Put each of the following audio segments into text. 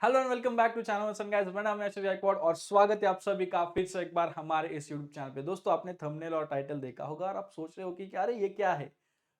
Hello and welcome back to channel sun guys. मेरा नाम है अशोक गायकवाड़ और स्वागत है आप सभी का फिर से एक बार हमारे इस यूट्यूब चैनल पे। दोस्तों, आपने थंबनेल और टाइटल देखा होगा और आप सोच रहे हो कि अरे ये क्या है,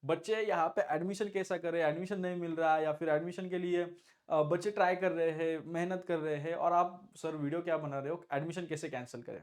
बच्चे यहाँ पे एडमिशन कैसा करें, एडमिशन नहीं मिल रहा है या फिर एडमिशन के लिए बच्चे ट्राई कर रहे हैं, मेहनत कर रहे हैं और आप सर वीडियो क्या बना रहे हो, एडमिशन कैसे कैंसिल करें।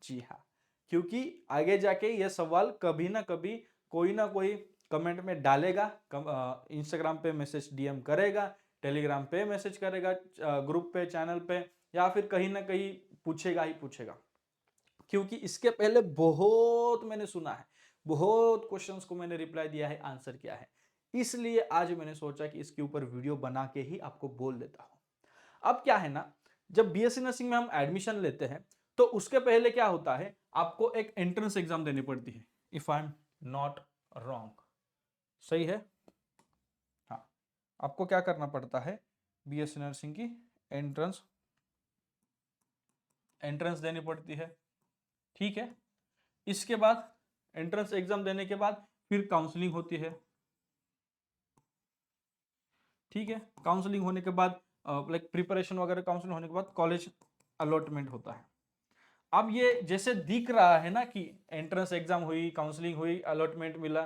जी हाँ, क्योंकि आगे जाके ये सवाल कभी ना कोई कमेंट में डालेगा, इंस्टाग्राम पे मैसेज डीएम करेगा, टेलीग्राम पे मैसेज करेगा, ग्रुप पे, चैनल पे, या फिर कहीं ना कहीं पूछेगा ही पूछेगा। क्योंकि इसके पहले बहुत मैंने सुना है, बहुत क्वेश्चंस को मैंने रिप्लाई दिया है, आंसर किया है। इसलिए आज मैंने सोचा कि इसके ऊपर वीडियो बना के ही आपको बोल देता हूं। अब क्या है ना, जब बीएससी नर्सिंग में हम एडमिशन लेते हैं तो उसके पहले क्या होता है, आपको एक एंट्रेंस एग्जाम देनी पड़ती है। If I am not wrong, सही है? हाँ, आपको क्या करना पड़ता है, बीएससी नर्सिंग की एंट्रेंस एंट्रेंस देनी पड़ती है। ठीक है, इसके बाद एंट्रेंस एग्जाम देने के बाद फिर काउंसलिंग होती है। ठीक है, काउंसलिंग होने के बाद लाइक प्रिपरेशन वगैरह, काउंसलिंग होने के बाद कॉलेज अलॉटमेंट होता है। अब ये जैसे दिख रहा है ना कि एंट्रेंस एग्जाम हुई, काउंसलिंग हुई, अलॉटमेंट मिला,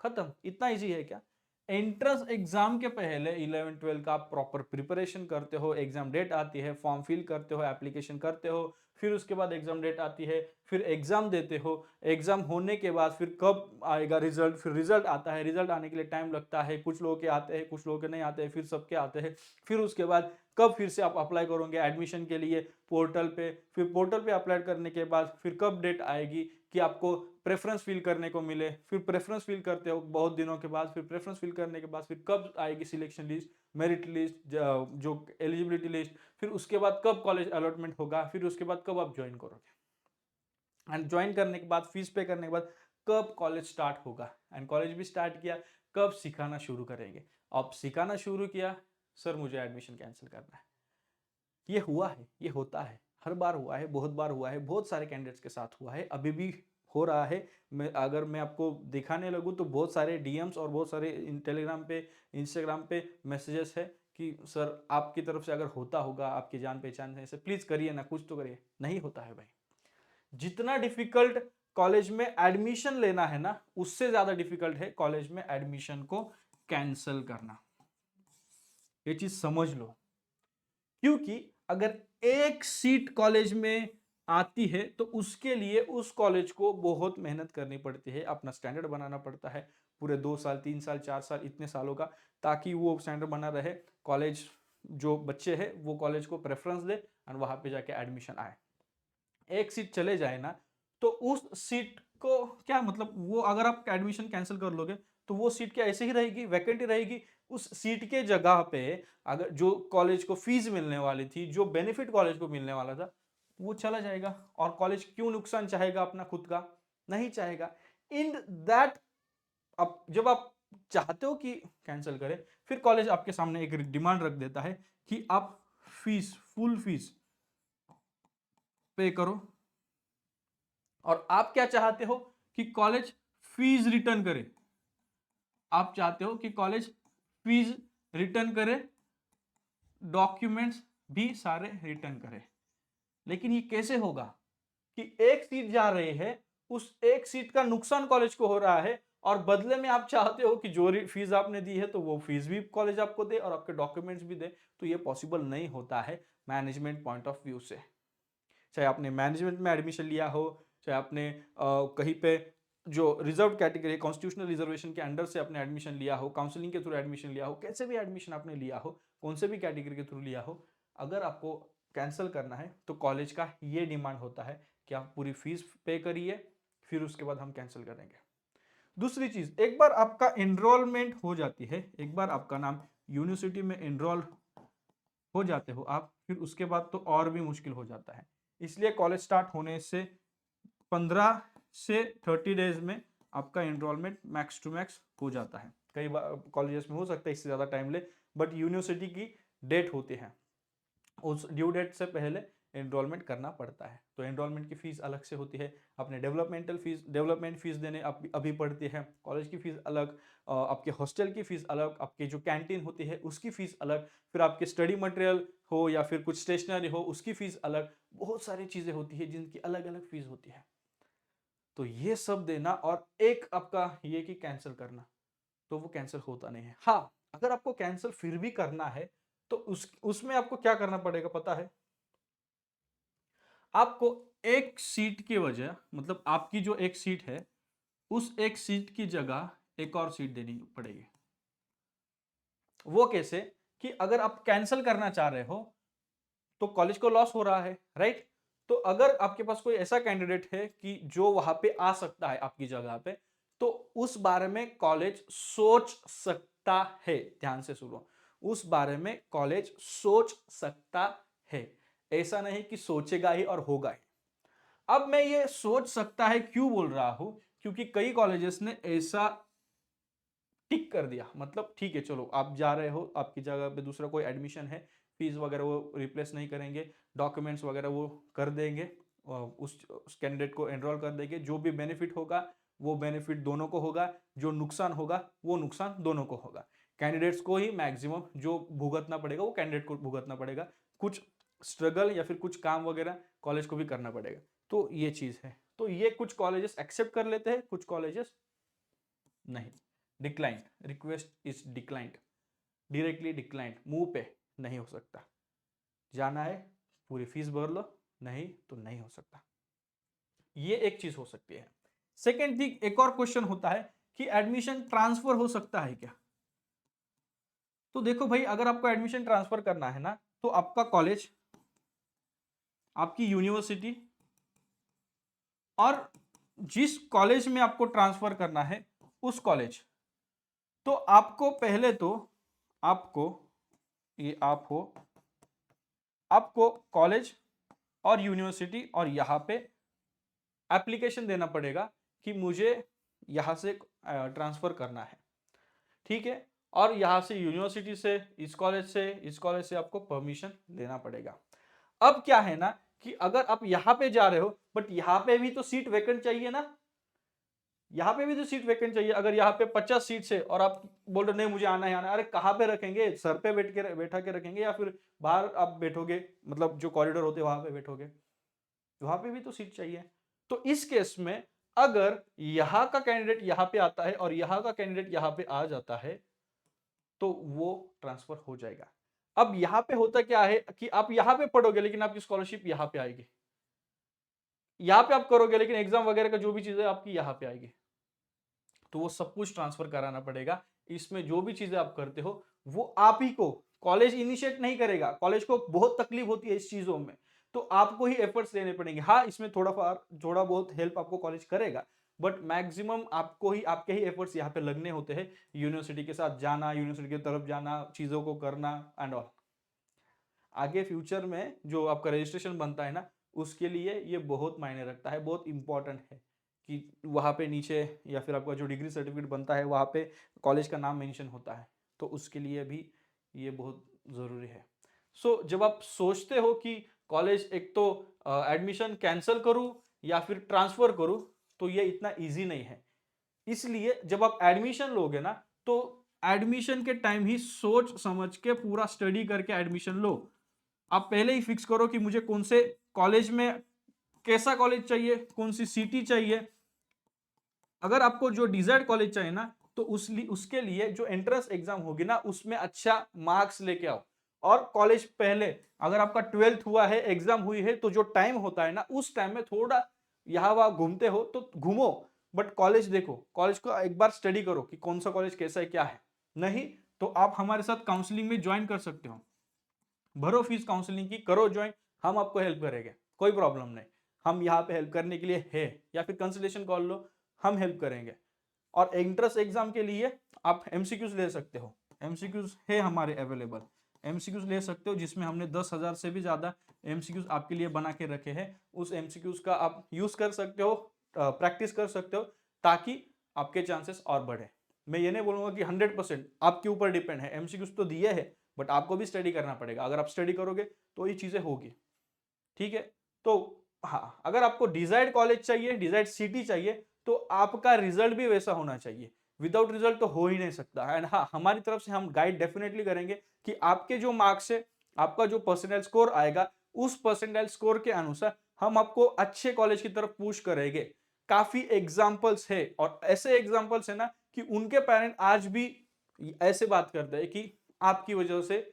खत्म, इतना इजी है क्या? एंट्रेंस एग्जाम के पहले 11 12 का प्रॉपर प्रिपरेशन करते हो, एग्जाम डेट आती है, फॉर्म फिल करते हो, एप्लीकेशन करते हो, फिर उसके बाद एग्जाम डेट आती है, फिर एग्जाम देते हो। एग्जाम होने के बाद फिर कब आएगा रिजल्ट, फिर रिजल्ट आता है, रिजल्ट आने के लिए टाइम लगता है, कुछ लोगों के आते हैं, कुछ लोगों के नहीं आते हैं, फिर सबके आते हैं। फिर उसके बाद कब फिर से आप अप्लाई करोगे एडमिशन के लिए पोर्टल पे, फिर पोर्टल पे अप्लाई करने के बाद फिर कब डेट आएगी कि आपको प्रेफरेंस फिल करने को मिले, फिर प्रेफरेंस फिल करते हो बहुत दिनों के बाद, फिर प्रेफरेंस फिल करने के बाद फिर कब आएगी सिलेक्शन लिस्ट, मेरिट लिस्ट, जो एलिजिबिलिटी लिस्ट, फिर उसके बाद कब कॉलेज अलॉटमेंट होगा, फिर उसके बाद कब आप ज्वाइन करोगे, एंड ज्वाइन करने के बाद फीस पे करने के बाद कब कॉलेज स्टार्ट होगा, एंड कॉलेज भी स्टार्ट किया, कब सिखाना शुरू करेंगे। अब सिखाना शुरू किया, सर मुझे एडमिशन कैंसिल करना है। ये हुआ है, ये होता है, हर बार हुआ है, बहुत बार हुआ है, बहुत सारे कैंडिडेट्स के साथ हुआ है, अभी भी हो रहा है। अगर मैं आपको दिखाने लगूँ तो बहुत सारे डीएम्स और बहुत सारे टेलीग्राम पे, इंस्टाग्राम पे मैसेजेस है कि सर आपकी तरफ से अगर होता होगा, आपकी जान पहचान है, प्लीज करिए ना, कुछ तो करिए। नहीं होता है भाई। जितना डिफिकल्ट कॉलेज में एडमिशन लेना है ना, उससे ज्यादा डिफिकल्ट है कॉलेज में एडमिशन को कैंसिल करना। ये चीज समझ लो। क्योंकि अगर एक सीट कॉलेज में आती है तो उसके लिए उस कॉलेज को बहुत मेहनत करनी पड़ती है, अपना स्टैंडर्ड बनाना पड़ता है, पूरे 2 साल 3 साल 4 साल इतने सालों का, ताकि वो स्टैंडर्ड बना रहे, कॉलेज जो बच्चे हैं वो कॉलेज को प्रेफरेंस दे और वहां पे जाके एडमिशन आए। एक सीट चले जाए ना, तो उस सीट को क्या मतलब, वो अगर आप एडमिशन कैंसिल कर लोगे तो वो सीट क्या ऐसे ही रहेगी, वैकेंट ही रहेगी। उस सीट के जगह पे अगर जो कॉलेज को फीस मिलने वाली थी, जो बेनिफिट कॉलेज को मिलने वाला था, वो चला जाएगा। और कॉलेज क्यों नुकसान चाहेगा अपना खुद का? नहीं चाहेगा। इन दैट, अब जब आप चाहते हो कि कैंसिल करें, फिर कॉलेज आपके सामने एक डिमांड रख देता है कि आप फीस, फुल फीस पे करो। और आप क्या चाहते हो कि कॉलेज फीस रिटर्न करे, आप चाहते हो कि कॉलेज फीस रिटर्न करे, डॉक्यूमेंट्स भी सारे रिटर्न करे। लेकिन ये कैसे होगा कि एक सीट जा रही है, उस एक सीट का नुकसान कॉलेज को हो रहा है, और बदले में आप चाहते हो कि जो फीस आपने दी है तो वो फीस भी कॉलेज आपको दे और आपके डॉक्यूमेंट्स भी दे। तो ये पॉसिबल नहीं होता है मैनेजमेंट पॉइंट ऑफ व्यू से। चाहे आपने मैनेजमेंट में एडमिशन लिया हो, चाहे आपने कहीं पे जो रिजर्व कैटेगरी, कॉन्स्टिट्यूशनल रिजर्वेशन के अंडर से आपने एडमिशन लिया हो, काउंसलिंग के थ्रू एडमिशन लिया हो, कैसे भी एडमिशन आपने लिया हो, कौन से भी कैटेगरी के थ्रू लिया हो, अगर आपको कैंसिल करना है तो कॉलेज का ये डिमांड होता है कि आप पूरी फीस पे करिए, फिर उसके बाद हम कैंसिल करेंगे। दूसरी चीज, एक बार आपका एनरोलमेंट हो जाती है, एक बार आपका नाम यूनिवर्सिटी में एनरोल हो जाते हो आप, फिर उसके बाद तो और भी मुश्किल हो जाता है। इसलिए कॉलेज स्टार्ट होने से 15 से 30 डेज में आपका एनरोलमेंट मैक्स टू मैक्स हो जाता है। कई बार कॉलेजेस में हो सकता है इससे ज़्यादा टाइम ले, बट यूनिवर्सिटी की डेट होती है, उस ड्यू डेट से पहले एनरोलमेंट करना पड़ता है। तो एनरोलमेंट की फीस अलग से होती है, अपने डेवलपमेंट फीस देने अभी पड़ती है, कॉलेज की फीस अलग, आपके हॉस्टल की फीस अलग, आपकी जो कैंटीन होती है उसकी फीस अलग, फिर आपके स्टडी मटेरियल हो या फिर कुछ स्टेशनरी हो उसकी फीस अलग, बहुत सारी चीजें होती है जिनकी अलग अलग फीस होती है। तो ये सब देना और एक आपका ये कि कैंसिल करना, तो वो कैंसिल होता नहीं है। हाँ, अगर आपको कैंसिल फिर भी करना है तो उसमें आपको क्या करना पड़ेगा पता है? आपको एक सीट की वजह, मतलब आपकी जो एक सीट है उस एक सीट की जगह एक और सीट देनी पड़ेगी। वो कैसे? कि अगर आप कैंसिल करना चाह रहे हो तो कॉलेज को लॉस हो रहा है, राइट? तो अगर आपके पास कोई ऐसा कैंडिडेट है कि जो वहां पे आ सकता है आपकी जगह पे, तो उस बारे में कॉलेज सोच सकता है। ध्यान से सुनो, उस बारे में कॉलेज सोच सकता है, ऐसा नहीं कि सोचेगा ही और होगा ही। अब मैं ये सोच सकता है क्यों बोल रहा हूं? क्योंकि कई कॉलेजेस ने ऐसा टिक कर दिया, मतलब ठीक है चलो आप जा रहे हो, आपकी जगह पे दूसरा कोई एडमिशन है, फीस वगैरह वो रिप्लेस नहीं करेंगे, डॉक्यूमेंट्स वगैरह वो कर देंगे, उस कैंडिडेट को एनरोल कर देंगे, जो भी बेनिफिट होगा वो बेनिफिट दोनों को होगा, जो नुकसान होगा वो नुकसान दोनों को होगा। कैंडिडेट्स को ही मैक्सिमम जो भुगतना पड़ेगा वो कैंडिडेट को भुगतना पड़ेगा, कुछ स्ट्रगल या फिर कुछ काम वगैरह कॉलेज को भी करना पड़ेगा। तो ये चीज है, तो ये कुछ कॉलेजेस एक्सेप्ट कर लेते हैं, कुछ कॉलेजेस नहीं। Declined, request is declined, directly declined, मुंह पे नहीं हो सकता। जाना है पूरी फीस भर लो, नहीं तो नहीं हो सकता। ये एक चीज हो सकती है। सेकेंड थिंग, एक और क्वेश्चन होता है कि एडमिशन ट्रांसफर हो सकता है क्या? तो देखो भाई, अगर आपको एडमिशन ट्रांसफर करना है ना, तो आपका कॉलेज, आपकी यूनिवर्सिटी और जिस कॉलेज में आपको ट्रांसफर करना है उस कॉलेज, तो आपको पहले तो आपको, ये आप हो, आपको कॉलेज और यूनिवर्सिटी और यहाँ पे एप्लीकेशन देना पड़ेगा कि मुझे यहाँ से ट्रांसफर करना है, ठीक है? और यहाँ से यूनिवर्सिटी से, इस कॉलेज से आपको परमिशन लेना पड़ेगा। अब क्या है ना कि अगर आप यहाँ पे जा रहे हो बट यहाँ पे भी तो सीट वैकेंट चाहिए ना, यहाँ पे भी तो सीट वैकेंट चाहिए। अगर यहाँ पे 50 सीट है और आप बोल रहे नहीं मुझे आना है, आना है, अरे कहाँ पे रखेंगे? सर पे बैठा के रखेंगे या फिर बाहर आप बैठोगे, मतलब जो कॉरिडोर होते हैं वहां पे बैठोगे? वहां पे भी तो सीट चाहिए। तो इस केस में अगर यहाँ का कैंडिडेट यहाँ पे आता है और यहाँ का कैंडिडेट यहाँ पे आ जाता है तो वो ट्रांसफर हो जाएगा। अब यहाँ पे होता क्या है कि आप यहाँ पे पढ़ोगे लेकिन आपकी स्कॉलरशिप यहाँ पे आएगी, यहाँ पे आप करोगे लेकिन एग्जाम वगैरह का जो भी चीजें आपकी यहाँ पे आएगी, तो वो सब कुछ ट्रांसफर कराना पड़ेगा। इसमें जो भी चीजें आप करते हो वो आप ही को, कॉलेज इनिशिएट नहीं करेगा। कॉलेज को बहुत तकलीफ होती है इस चीजों में, तो आपको ही एफर्ट्स लेने पड़ेंगे। हाँ, इसमें थोड़ा बहुत हेल्प आपको कॉलेज करेगा, बट मैक्सिमम आपको ही, आपके ही एफर्ट्स यहाँ पे लगने होते हैं। यूनिवर्सिटी के साथ जाना, यूनिवर्सिटी की तरफ जाना, चीजों को करना एंड ऑल। आगे फ्यूचर में जो आपका रजिस्ट्रेशन बनता है ना, उसके लिए ये बहुत मायने रखता है, बहुत इंपॉर्टेंट है कि वहाँ पे नीचे या फिर आपका जो डिग्री सर्टिफिकेट बनता है वहाँ पे कॉलेज का नाम मेंशन होता है, तो उसके लिए भी ये बहुत ज़रूरी है। सो जब आप सोचते हो कि कॉलेज एक तो एडमिशन कैंसिल करूँ या फिर ट्रांसफ़र करूँ, तो ये इतना ईजी नहीं है। इसलिए जब आप एडमिशन लोगे ना, तो एडमिशन के टाइम ही सोच समझ के पूरा स्टडी करके एडमिशन लो। आप पहले ही फिक्स करो कि मुझे कौन से कॉलेज में, कैसा कॉलेज चाहिए, कौन सी सिटी चाहिए। अगर आपको जो डिजायर्ड कॉलेज चाहिए ना, तो उसके लिए जो एंट्रेंस एग्जाम होगी ना उसमें अच्छा मार्क्स लेके आओ। और कॉलेज पहले, अगर आपका 12th हुआ है, एग्जाम हुई है, तो जो टाइम होता है ना उस टाइम में थोड़ा यहाँ वहां घूमते हो तो घूमो, बट कॉलेज देखो, कॉलेज को एक बार स्टडी करो कि कौन सा कॉलेज कैसा है क्या है। नहीं तो आप हमारे साथ काउंसलिंग में ज्वाइन कर सकते हो, भरो फीस काउंसलिंग की, करो ज्वाइन, हम आपको हेल्प करेंगे, कोई प्रॉब्लम नहीं। हम यहाँ पे हेल्प करने के लिए है, या फिर कंसल्टेशन कॉल लो, हम हेल्प करेंगे। और एंट्रेंस एग्जाम के लिए आप एमसीक्यूज ले सकते हो, एमसीक्यूज है हमारे अवेलेबल, एमसीक्यूज ले सकते हो, जिसमें हमने 10,000 से भी ज्यादा एमसीक्यूज आपके लिए बना के रखे हैं। उस एमसीक्यूज का आप यूज कर सकते हो, प्रैक्टिस कर सकते हो, ताकि आपके चांसेस और बढ़े। मैं ये नहीं बोलूंगा कि 100% आपके ऊपर डिपेंड है, एमसीक्यूज तो दिए है, बट आपको भी स्टडी करना पड़ेगा। अगर आप स्टडी करोगे तो ये चीजें होगी, ठीक है। तो हाँ, अगर आपको डिजायर्ड कॉलेज चाहिए, डिजायर्ड सिटी चाहिए, तो आपका रिजल्ट भी वैसा होना चाहिए। विदाउट रिजल्ट तो हो ही नहीं सकता। एंड हाँ, हमारी तरफ से हम गाइड डेफिनेटली करेंगे कि आपके जो मार्क्स है, आपका जो परसेंटाइल स्कोर आएगा, उस परसेंटाइल स्कोर के अनुसार हम आपको अच्छे कॉलेज की तरफ पुश करेंगे। काफी एग्जाम्पल्स है, और ऐसे एग्जाम्पल्स है ना कि उनके पेरेंट आज भी ऐसे बात करते हैं कि आपकी वजह से,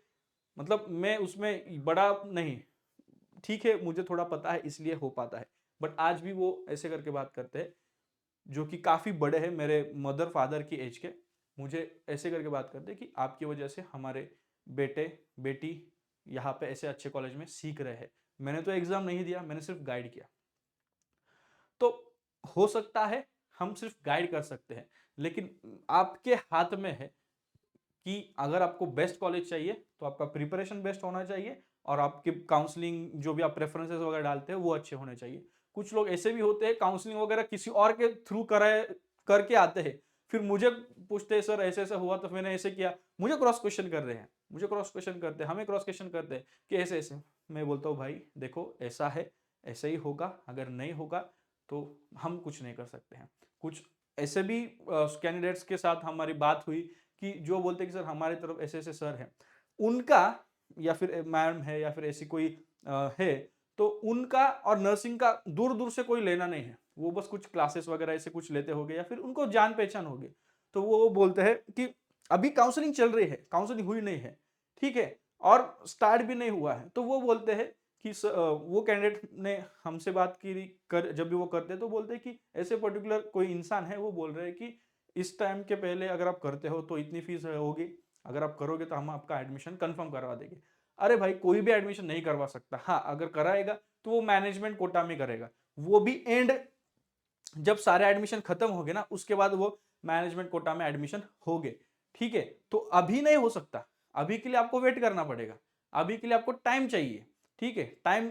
मतलब मैं उसमें बड़ा नहीं, ठीक है मुझे थोड़ा पता है इसलिए हो पाता है, बट आज भी वो ऐसे करके बात करते हैं, जो कि काफी बड़े हैं, मेरे मदर फादर की एज के, मुझे ऐसे करके बात करते हैं कि आपकी वजह से हमारे बेटे बेटी यहाँ पे ऐसे अच्छे कॉलेज में सीख रहे हैं। मैंने तो एग्जाम नहीं दिया, मैंने सिर्फ गाइड किया। तो हो सकता है हम सिर्फ गाइड कर सकते हैं, लेकिन आपके हाथ में है कि अगर आपको बेस्ट कॉलेज चाहिए तो आपका प्रिपरेशन बेस्ट होना चाहिए, और आपके काउंसलिंग जो भी आप प्रेफरेंसेस वगैरह डालते हैं वो अच्छे होने चाहिए। कुछ लोग ऐसे भी होते हैं काउंसलिंग वगैरह किसी और के थ्रू कराए करके आते हैं, फिर मुझे पूछते हैं सर ऐसे ऐसा हुआ तो मैंने ऐसे किया, मुझे क्रॉस क्वेश्चन कर रहे हैं, मुझे क्रॉस क्वेश्चन करते हैं, हमें क्रॉस क्वेश्चन करते हैं कि ऐसे ऐसे। मैं बोलता हूँ भाई देखो ऐसा है, ऐसे ही होगा, अगर नहीं होगा तो हम कुछ नहीं कर सकते हैं। कुछ ऐसे भी कैंडिडेट्स के साथ हमारी बात हुई कि जो बोलते हैं कि सर हमारी तरफ ऐसे ऐसे सर हैं, उनका या फिर मैम है या फिर ऐसी कोई है, तो उनका और नर्सिंग का दूर दूर से कोई लेना नहीं है, वो बस कुछ क्लासेस वगैरह ऐसे कुछ लेते होंगे या फिर उनको जान पहचान होगी। तो वो बोलते हैं कि अभी काउंसलिंग चल रही है, काउंसलिंग हुई नहीं है, ठीक है, और स्टार्ट भी नहीं हुआ है, तो वो बोलते हैं कि वो कैंडिडेट ने हमसे बात की कर, जब भी वो करते हैं तो बोलते हैं कि ऐसे पर्टिकुलर कोई इंसान है, वो बोल रहे हैं कि इस टाइम के पहले अगर आप करते हो तो इतनी फीस होगी, अगर आप करोगे तो हम आपका एडमिशन कंफर्म करवा देंगे। अरे भाई कोई भी एडमिशन नहीं करवा सकता, हाँ अगर कराएगा तो वो मैनेजमेंट कोटा में करेगा, वो भी एंड जब सारे एडमिशन खत्म हो गए ना उसके बाद वो मैनेजमेंट कोटा में एडमिशन हो गए, ठीक है। तो अभी नहीं हो सकता, अभी के लिए आपको वेट करना पड़ेगा, अभी के लिए आपको टाइम चाहिए, ठीक है, टाइम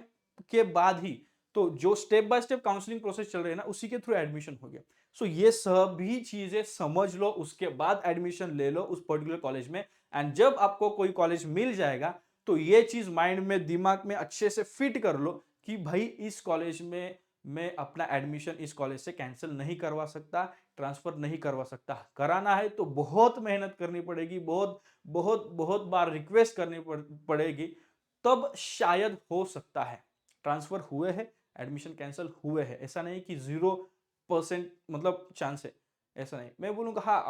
के बाद ही। तो जो step by step counselling process चल रही है ना उसी के थ्रू एडमिशन हो गया। सो ये सभी चीजें समझ लो, उसके बाद एडमिशन ले लो उस पर्टिकुलर कॉलेज में। एंड जब आपको कोई कॉलेज मिल जाएगा तो ये चीज माइंड में दिमाग में अच्छे से फिट कर लो कि भाई इस कॉलेज में मैं अपना एडमिशन इस कॉलेज से कैंसिल नहीं करवा सकता, ट्रांसफर नहीं करवा सकता। कराना है तो बहुत मेहनत करनी पड़ेगी, बहुत बहुत बहुत बार रिक्वेस्ट करनी पड़ेगी, तब शायद हो सकता है। ट्रांसफर हुए हैं, एडमिशन कैंसिल हुए हैं, ऐसा नहीं कि 0% मतलब चांस है, ऐसा नहीं। मैं बोलूँगा हाँ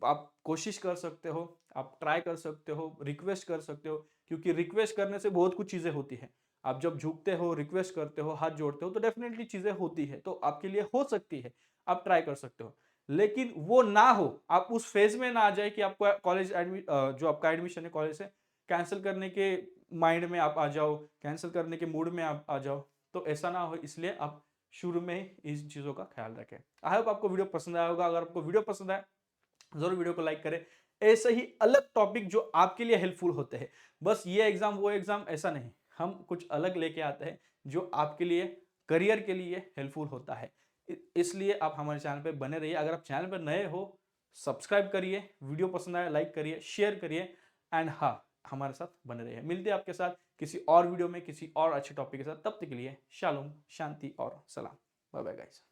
आप कोशिश कर सकते हो, आप ट्राई कर सकते हो, रिक्वेस्ट कर सकते हो, क्योंकि रिक्वेस्ट करने से बहुत कुछ चीज़ें होती हैं। आप जब झुकते हो, रिक्वेस्ट करते हो, हाथ जोड़ते हो तो डेफिनेटली चीजें होती है, तो आपके लिए हो सकती है, आप ट्राई कर सकते हो। लेकिन वो ना हो, आप उस फेज में ना आ जाए कि आपको कॉलेज जो आपका एडमिशन है कॉलेज से कैंसिल करने के माइंड में आप आ जाओ, कैंसिल करने के मूड में आप आ जाओ। तो ऐसा ना हो, इसलिए आप शुरू में इस चीजों का ख्याल रखें। आई होप आपको वीडियो पसंद आया होगा। अगर आपको वीडियो पसंद आए जरूर वीडियो को लाइक करें। ऐसे ही अलग टॉपिक जो आपके लिए हेल्पफुल होते हैं, बस ये एग्जाम वो एग्जाम ऐसा नहीं, हम कुछ अलग लेके आते हैं जो आपके लिए करियर के लिए हेल्पफुल होता है। इसलिए आप हमारे चैनल पे बने रहिए। अगर आप चैनल पर नए हो, सब्सक्राइब करिए, वीडियो पसंद आए लाइक करिए, शेयर करिए, एंड हाँ हमारे साथ बने रहिए। मिलते हैं आपके साथ किसी और वीडियो में किसी और अच्छे टॉपिक के साथ। तब तक के लिए शालोम, शांति और सलाम। Bye bye guys.